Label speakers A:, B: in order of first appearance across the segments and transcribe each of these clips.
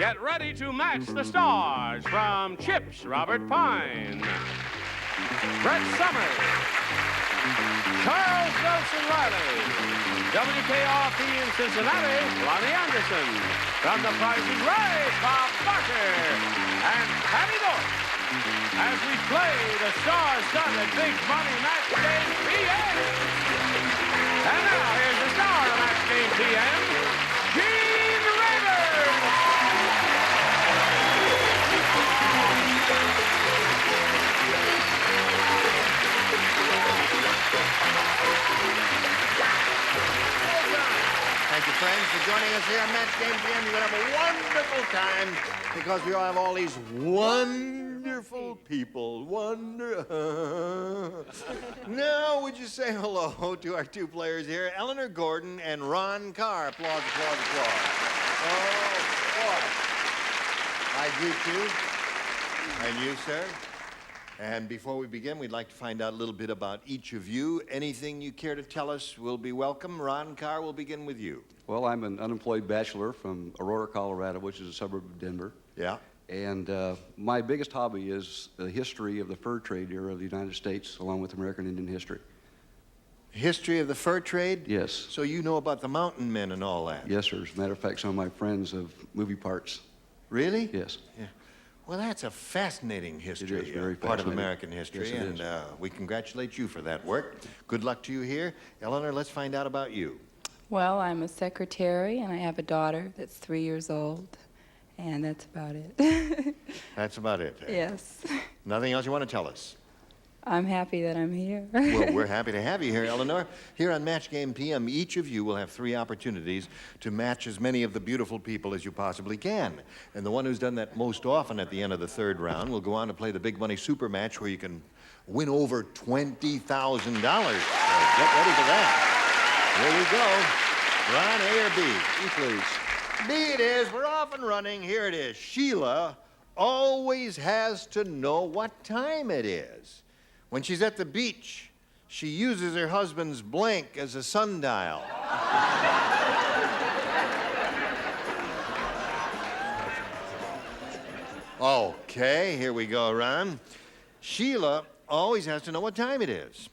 A: Get ready to match the stars from Chips Robert Pine, Brett Summers, Charles Nelson Riley, WKRP in Cincinnati, Lonnie Anderson, from The Price is Right, Bob Barker, and Patty North, as we play the star-studded Big Money Match Game PM. And now, here's the star of Match Game PM, Gene Rayburn.
B: Thank you, friends, for joining us here on Match Game PM. You're going to have a wonderful time because we all have all these wonderful people. Now, would you say hello to our two players here, Eleanor Gordon and Ron Carr? Applause, applause, applause. Oh, boy. I greet you. And you, sir. And before we begin, we'd like to find out a little bit about each of you. Anything you care to tell us will be welcome. Ron Carr, we'll begin with you.
C: Well, I'm an unemployed bachelor from Aurora, Colorado, which is a suburb of Denver.
B: Yeah.
C: And my biggest hobby is the history of the fur trade era of the United States, along with American Indian history.
B: History of the fur trade?
C: Yes.
B: So you know about the mountain men and all that?
C: Yes, sir. As a matter of fact, some of my friends have movie parts.
B: Really?
C: Yes.
B: Yeah. Well, that's a fascinating history,
C: It is very
B: part of
C: fascinating.
B: American history,
C: Yes, it
B: and we congratulate you for that work. Good luck to you here. Eleanor, let's find out about you.
D: Well, I'm a secretary, and I have a daughter that's 3 years old, and that's about it.
B: That's about it.
D: Yes.
B: Nothing else you want to tell us?
D: I'm happy that I'm here.
B: Well, we're happy to have you here, Eleanor. Here on Match Game PM, each of you will have 3 opportunities to match as many of the beautiful people as you possibly can. And the one who's done that most often at the end of the 3rd round will go on to play the Big Money Super Match where you can win over $20,000. So get ready for that. Here we go. Ron, A or B?
C: B, please.
B: B it is. We're off and running. Here it is. Sheila always has to know what time it is. When she's at the beach, she uses her husband's blank as a sundial. Okay, here we go, Ron. Sheila always has to know what time it is.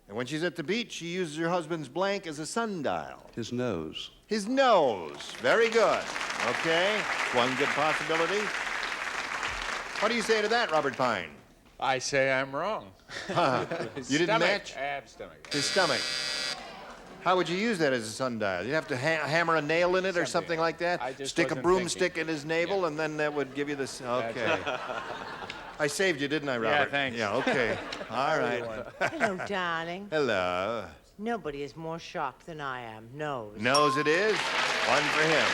B: And when she's at the beach, she uses her husband's blank as a sundial.
C: His nose.
B: His nose. Very good. Okay, one good possibility. What do you say to that, Robert Pine?
E: I say I'm wrong.
B: You didn't match?
E: I have stomach.
B: His stomach. How would you use that as a sundial? You'd have to hammer a nail in it or something like that?
E: I just
B: Stick a
E: wasn't
B: broomstick
E: thinking.
B: in his navel,
E: Yeah.
B: and then that would give you this. Okay. I saved you, didn't I, Robert?
E: Yeah, thanks.
B: Yeah, okay. All right.
F: Hello, darling.
B: Hello.
F: Nobody is more shocked than I am. Nose.
B: Nose it is. One for him.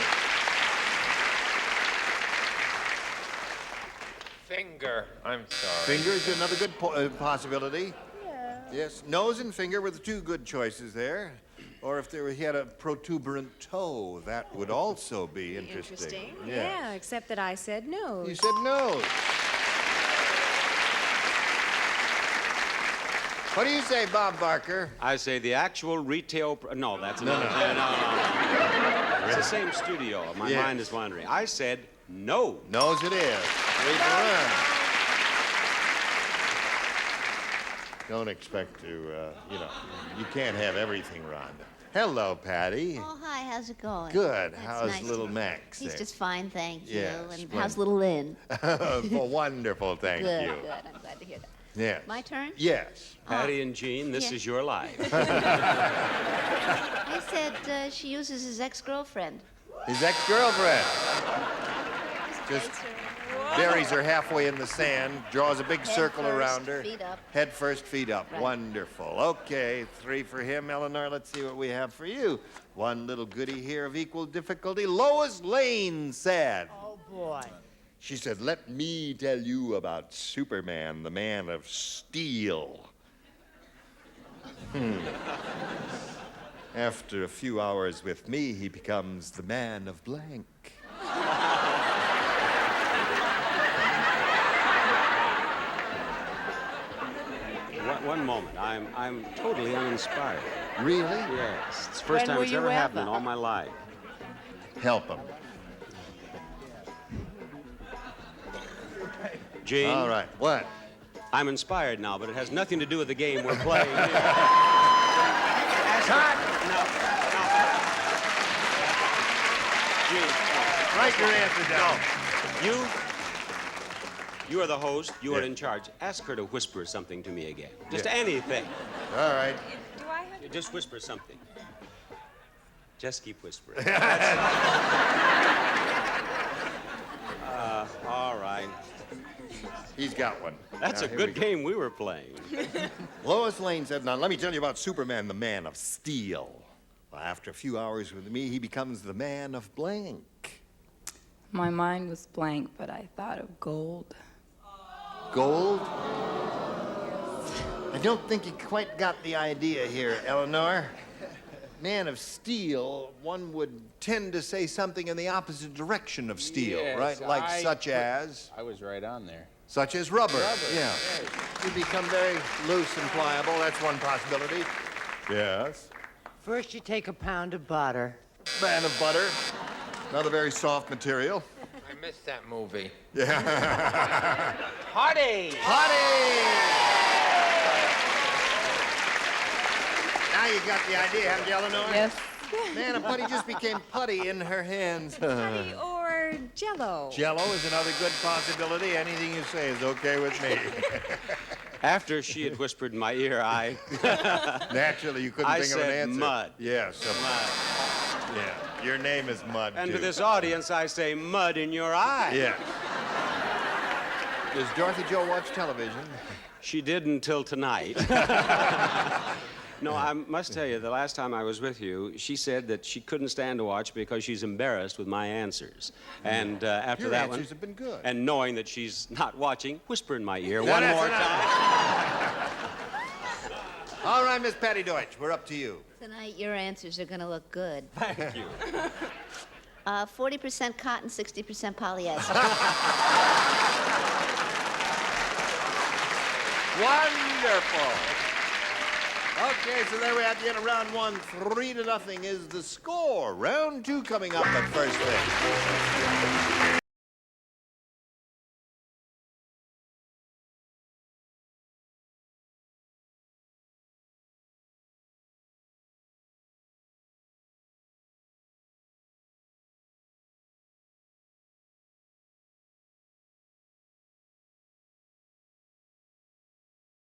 E: Finger. I'm sorry.
B: Finger is another good possibility. Yeah. Yes, nose and finger were the 2 good choices there. Or if he had a protuberant toe, that would also be interesting. Yes.
G: Yeah, except that I said no.
B: You said nose. What do you say, Bob Barker?
A: I say the actual retail... No, that's another...
B: No.
A: It's the same studio. My
B: Yes.
A: mind is wandering. I said no.
B: Nose it is. 3 for Ron. Don't expect to, you can't have everything, Rhonda. Hello, Patty.
H: Oh, hi, how's it going?
B: Good.
H: That's
B: How's
H: nice
B: little
H: to-
B: Max
H: He's
B: there?
H: just fine, thank you.
B: Yes,
H: And
B: splendid.
H: how's little Lynn?
B: Well, wonderful, thank
H: Good,
B: you.
H: good. I'm glad to hear that.
B: Yes.
H: My turn?
B: Yes.
A: Patty and Jean, this
H: Yeah.
A: is your life.
H: He said she uses his ex-girlfriend.
B: His ex-girlfriend. Just buries her halfway in the sand, draws a big
H: Head
B: circle
H: first,
B: around her.
H: feet up.
B: Head first, feet up.
H: Right.
B: Wonderful. Okay, 3 for him, Eleanor. Let's see what we have for you. One little goodie here of equal difficulty. Lois Lane said.
F: Oh, boy.
B: She said, let me tell you about Superman, the man of steel. After a few hours with me, he becomes the man of blank.
A: One moment. I'm totally uninspired.
B: Really?
A: Yes. It's the first
F: When
A: time
F: were
A: it's
F: you
A: ever happened
F: ever?
A: in all my life.
B: Help him.
A: Gene.
B: All right. What?
A: I'm inspired now, but it has nothing to do with the game we're playing here.
E: Cut!
A: Gene,
B: Write your answer down.
A: you are the host. You are in charge. Ask her to whisper something to me again. Just anything.
B: All right.
G: Do I have
A: You just whisper something. Just keep whispering. All right.
B: He's got one.
A: That's
B: Now,
A: a
B: here
A: good
B: we go.
A: game we were playing.
B: Lois Lane said, now let me tell you about Superman, the Man of Steel. Well, after a few hours with me, he becomes the Man of Blank.
D: My mind was blank, but I thought of gold.
B: Gold? I don't think you quite got the idea here, Eleanor. Man of Steel, one would tend to say something in the opposite direction of steel,
E: Yes,
B: right? Like such as?
E: I was right on there.
B: Such as rubber.
E: Rubber,
B: Yeah. You become very loose and pliable. That's one possibility. Yes.
F: First, you take a pound of butter.
B: Man of butter. Another very soft material.
E: I missed that movie.
B: Yeah.
E: Hottie!
B: Putty! Now you got the idea, haven't you, Eleanor?
D: Yes.
B: Man, a putty just became putty in her hands.
G: Putty or Jello?
B: Jello is another good possibility. Anything you say is okay with me.
A: After she had whispered in my ear, I
B: Naturally, you couldn't
A: I
B: think of an
A: said
B: answer.
A: mud.
B: Yes.
A: mud.
B: Yeah. Your name is Mud,
A: And
B: too.
A: to this audience, I say mud in your eye.
B: Yeah. Does Dorothy Jo watch television?
A: She did until tonight. No, I must tell you, the last time I was with you, she said that she couldn't stand to watch because she's embarrassed with my answers. And after
B: Your
A: that
B: answers
A: one,
B: have been good.
A: and knowing that she's not watching, whisper in my ear
B: Now
A: one
B: that's
A: more
B: enough.
A: time.
B: All right, Miss Patty Deutsch, we're up to you.
H: Tonight, your answers are going to look good.
A: Thank you.
H: 40% cotton, 60% polyester.
B: Wonderful. Okay, so there we have the end of round one. 3-0 is the score. Round two coming up, but first thing.